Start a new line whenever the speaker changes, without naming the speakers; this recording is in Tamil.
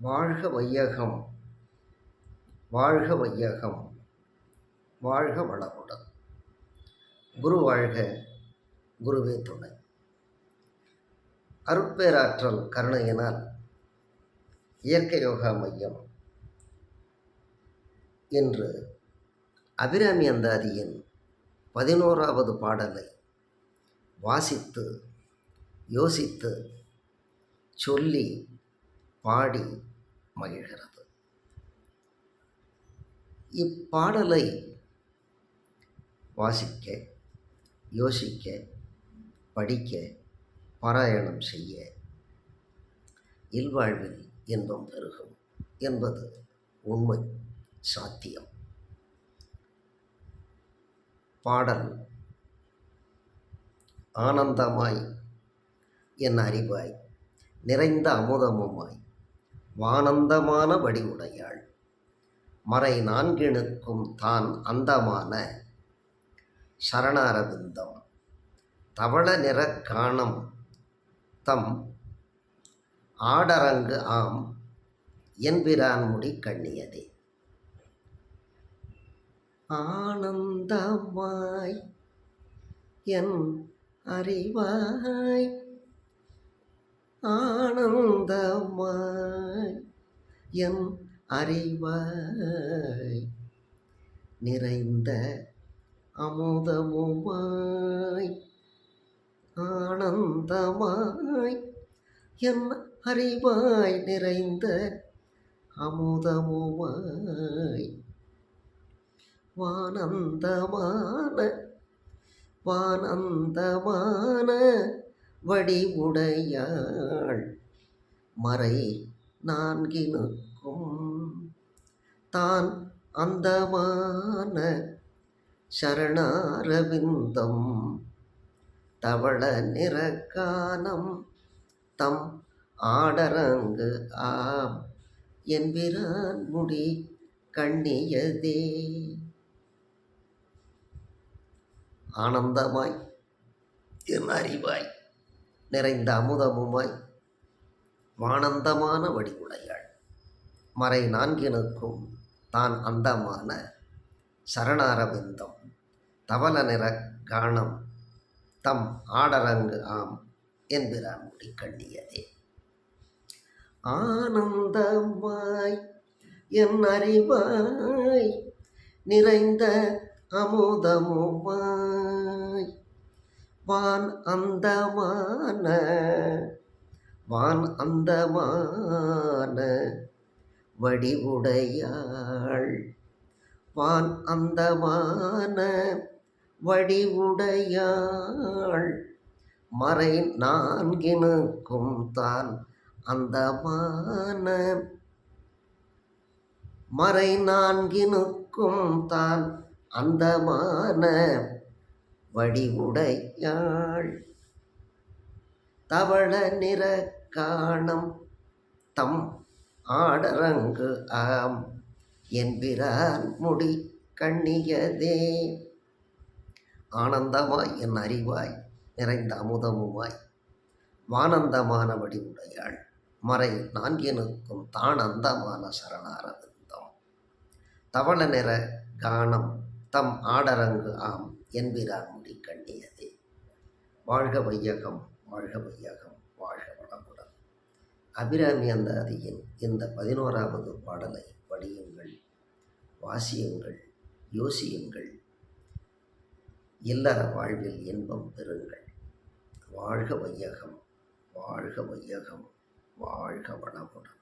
வாழ்க வையகம், வாழ்க வையகம், வாழ்க வளமுடன். குரு வாழ்க, குருவே துணை. அருட்பேராற்றல் கருணையினால் இயற்கை யோகா மையம் இன்று அபிராமி அந்தாதியின் 11வது பாடலை வாசித்து யோசித்து சொல்லி பாடி மகிழ்கிறது. இப்பாடலை வாசிக்க, யோசிக்க, படிக்க, பாராயணம் செய்ய இல்வாழ்வில் இன்பம் பெருகும் என்பது உண்மை, சாத்தியம். பாடல் ஆனந்தமாய் என் அறிவாய் நிறைந்த அமுதமுமாய் வானந்தமான வடிவுடையாள் மறை நான்கினுக்கும் தான் அந்தமான சரணாரவிந்தம் தவள நிற காணம் தம் ஆடரங்கு ஆம் என்பிரான் முடி கண்ணியதே. ஆனந்தமாய் என் அறிவாய் ஆனந்தமாய் என் அறிவாய் நிறைந்த அமுதமுமாய் ஆனந்தமாய் என் அறிவாய் நிறைந்த அமுதமுமாய் வானந்தமான வடிவுடையாள் மறை நான்கினுக்கும் தான் அந்தமான சரணாரவிந்தம் தவள நிறக்கானம் தம் ஆடரங்கு ஆம் என்பிரான் முடி கண்ணியதே. ஆனந்தமாய் என் அறிவாய் நிறைந்த அமுதமுமாய் வானந்தமான வடிவுடையாள் மறை நான்கினுக்கும் தான் அந்தமான சரணாரவிந்தம் தவள நிற காணம் தம் ஆடரங்கு ஆம் என்பிரான் முடி கண்ணியதே. ஆனந்தமாய் என் அறிவாய் நிறைந்த அமுதமுமாய் வான் அந்தமான வடிவுடையாள் வான் அந்தமான வடிவுடையாள் மறை நான்கினுக்கும் தான் அந்தமான மறை நான்கினுக்கும் தான் அந்தமான வடிவுடையாள் தவள நிற காணம் தம் ஆடரங்கு ஆம் என்பிரான் முடி கண்ணியதே. ஆனந்தமாய் என் அறிவாய் நிறைந்த அமுதமுமாய் வானந்தமான வடிவுடையாள் மறை நான்கினுக்கும் தான் அந்தமான சரணாரவிந்தம் தவள நிற காணம் தம் ஆடரங்கு ஆம் என்பிரான் முடி கண்ணியதே. வாழ்க வையகம், வாழ்க வையகம், வாழ்க வளமுடன். அபிராமி அந்தாதியின் இந்த 11வது பாடலை படியுங்கள், வாசியுங்கள், யோசியுங்கள், இல்லற வாழ்வில் இன்பம் பெறுங்கள். வாழ்க வையகம், வாழ்க வையகம், வாழ்க வளமுடன்.